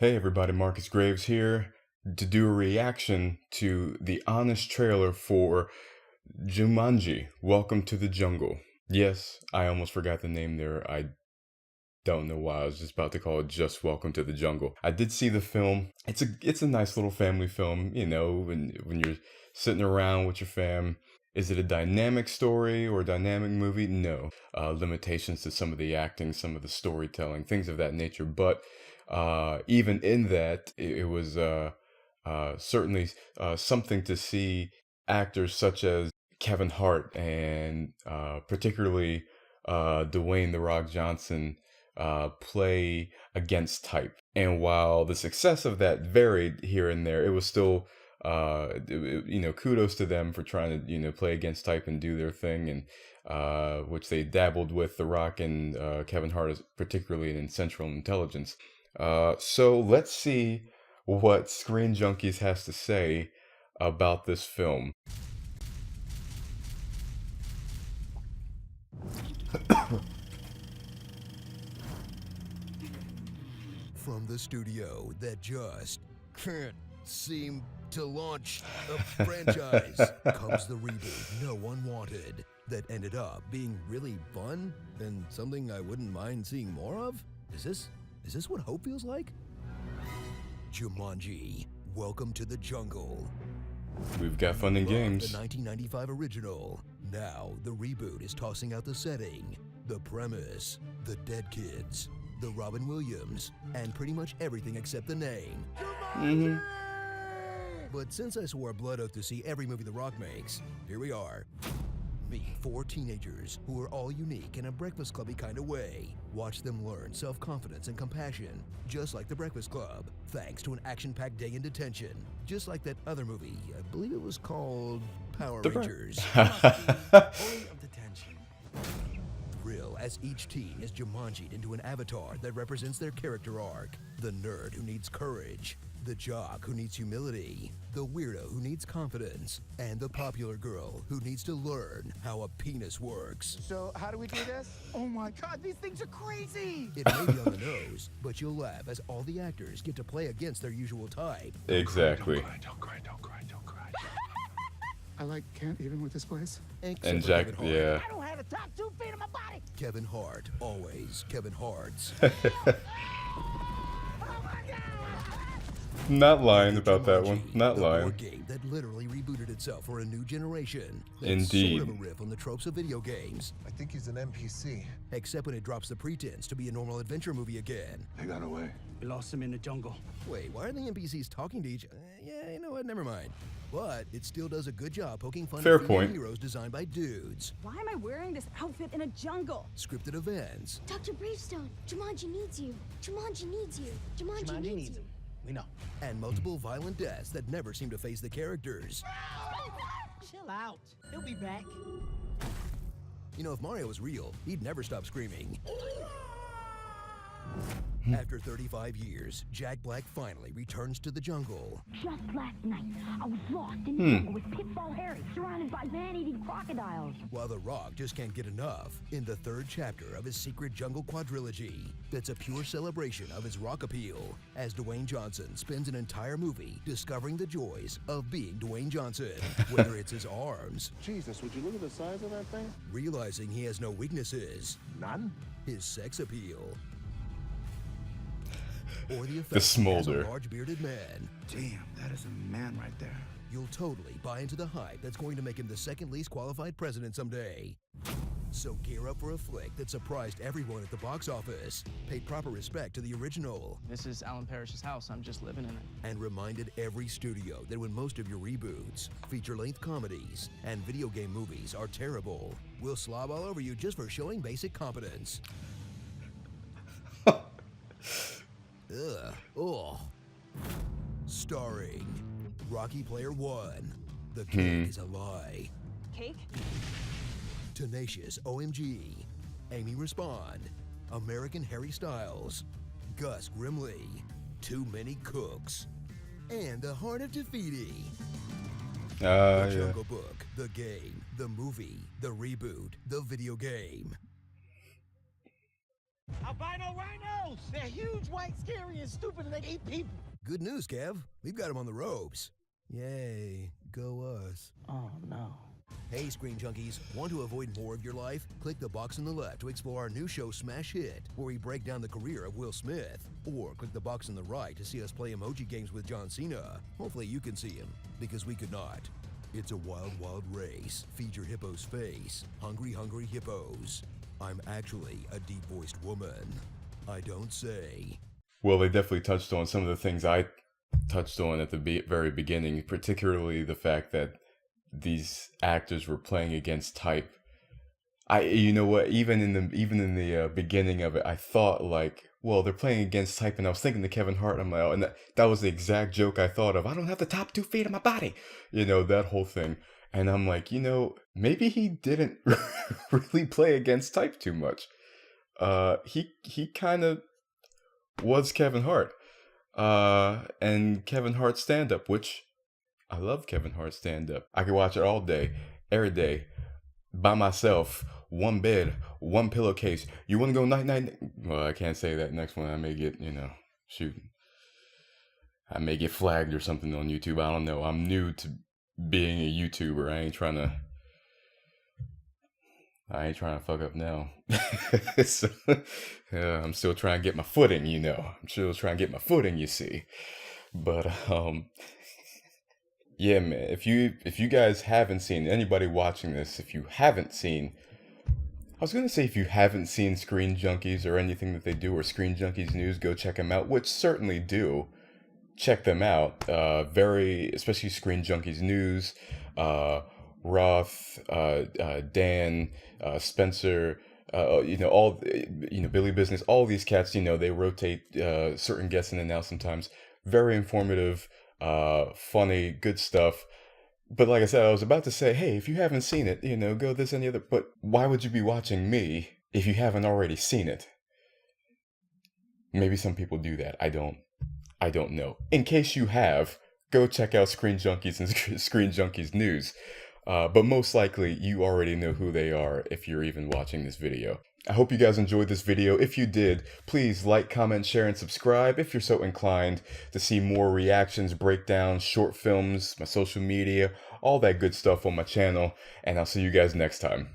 Hey everybody, Marcus Graves here to do a reaction to the honest trailer for Jumanji, Welcome to the Jungle. Yes, I almost forgot the name there. I don't know why. I was just about to call it just Welcome to the Jungle. I did see the film. It's a nice little family film, you know, when you're sitting around with your fam. Is it a dynamic story or a dynamic movie? No. Limitations to some of the acting, some of the storytelling, things of that nature. But even in that, it was certainly something to see actors such as Kevin Hart and particularly Dwayne "The Rock" Johnson play against type. And while the success of that varied here and there, it was still, kudos to them for trying to, play against type and do their thing, and which they dabbled with The Rock and Kevin Hart, particularly in Central Intelligence. So let's see what Screen Junkies has to say about this film. From the studio that just can't seem to launch a franchise comes the reboot no one wanted that ended up being really fun and something I wouldn't mind seeing more of. Is this what hope feels like? Jumanji, Welcome to the Jungle. We've got fun and games. The 1995 original. Now the reboot is tossing out the setting, the premise, the dead kids, the Robin Williams, and pretty much everything except the name. But since I swore a blood oath to see every movie The Rock makes, here we are. Meet four teenagers who are all unique in a Breakfast Clubby kind of way. Watch them learn self-confidence and compassion, just like The Breakfast Club, thanks to an action-packed day in detention. Just like that other movie, I believe it was called Power Rangers. Thrill as each teen is Jumanji'd into an avatar that represents their character arc. The nerd who needs courage, the jock who needs humility, the weirdo who needs confidence, and the popular girl who needs to learn how a penis works. So how do we do this? Oh my God, these things are crazy! It may be on the nose, but you'll laugh as all the actors get to play against their usual type. Exactly. Don't cry. I can't even with this place. And Jack, yeah. I don't have the top 2 feet of my body! Kevin Hart, always Kevin Hart's. Not lying about that one. Not the lying. board game that literally rebooted itself for a new generation. Indeed. Sort of a riff on the tropes of video games. I think he's an NPC. Except when it drops the pretense to be a normal adventure movie again. They got away. We lost him in the jungle. Wait, why are the NPCs talking to each other? Yeah, you know what, never mind. But it still does a good job poking fun Fair at female point. heroes designed by dudes. Why am I wearing this outfit in a jungle? Scripted events. Dr. Bravestone, Jumanji needs you. Jumanji needs you. Jumanji needs you. We know. And multiple violent deaths that never seem to phase the characters. Chill out. He'll be back. You know, if Mario was real, he'd never stop screaming. After 35 years, Jack Black finally returns to the jungle. Just last night, I was lost in the jungle with Pitfall Harry, surrounded by man-eating crocodiles. While The Rock just can't get enough in the 3rd chapter of his secret jungle quadrilogy. That's a pure celebration of his rock appeal, as Dwayne Johnson spends an entire movie discovering the joys of being Dwayne Johnson, whether it's his arms, Jesus, would you look at the size of that thing? realizing he has no weaknesses, None? his sex appeal, or the effect The smolder. as a large bearded man. Damn, that is a man right there. You'll totally buy into the hype that's going to make him the second least qualified president someday. So gear up for a flick that surprised everyone at the box office, paid proper respect to the original, This is Alan Parrish's house. I'm just living in it. and reminded every studio that when most of your reboots, feature-length comedies, and video game movies are terrible, we'll slob all over you just for showing basic competence. Ugh. Oh. Starring Rocky Player One. The King is a lie. Cake? Tenacious OMG. Amy Respond. American Harry Styles. Gus Grimley. Too Many Cooks. And The Heart of Tafiti. The Yeah. Jungle Book. The game. The movie. The reboot. The video game. Albino rhinos! They're huge, white, scary, and stupid, and they eat people. Good news, Kev. We've got him on the ropes. Yay, go us. Oh, no. Hey, Screen Junkies, want to avoid more of your life? Click the box on the left to explore our new show Smash Hit, where we break down the career of Will Smith. Or click the box on the right to see us play emoji games with John Cena. Hopefully you can see him, because we could not. It's a wild, wild race. Feed your hippo's face. Hungry, hungry hippos. I'm actually a deep-voiced woman. I don't say. Well, they definitely touched on some of the things I touched on at the very beginning, particularly the fact that these actors were playing against type. You know what? Even in the beginning of it, I thought like, well, they're playing against type, and I was thinking to Kevin Hart. I'm like, oh, and that was the exact joke I thought of. I don't have the top 2 feet of my body, that whole thing. And I'm like, maybe he didn't really play against type too much. He kind of was Kevin Hart, and Kevin Hart's stand-up, which I love Kevin Hart's stand-up. I could watch it all day, every day, by myself, one bed, one pillowcase. You want to go night-night? Well, I can't say that next one. I may get, shoot. I may get flagged or something on YouTube. I don't know. I'm new to being a YouTuber. I ain't trying to fuck up now. So, I'm still trying to get my footing, I'm still trying to get my footing, you see. But, yeah, man, if you guys haven't seen, anybody watching this, if you haven't seen, I was going to say if you haven't seen Screen Junkies or anything that they do, or Screen Junkies News, go check them out, which certainly do. Check them out. Especially Screen Junkies News, Roth, Dan, Spencer, all, Billy Business, all these cats, they rotate certain guests in and out sometimes. Very informative, funny, good stuff. But like I said, I was about to say, hey, if you haven't seen it, go this and the other. But why would you be watching me if you haven't already seen it? Maybe some people do that. I don't know. In case you have, go check out Screen Junkies and Screen Junkies News. But most likely, you already know who they are if you're even watching this video. I hope you guys enjoyed this video. If you did, please like, comment, share, and subscribe if you're so inclined to see more reactions, breakdowns, short films, my social media, all that good stuff on my channel. And I'll see you guys next time.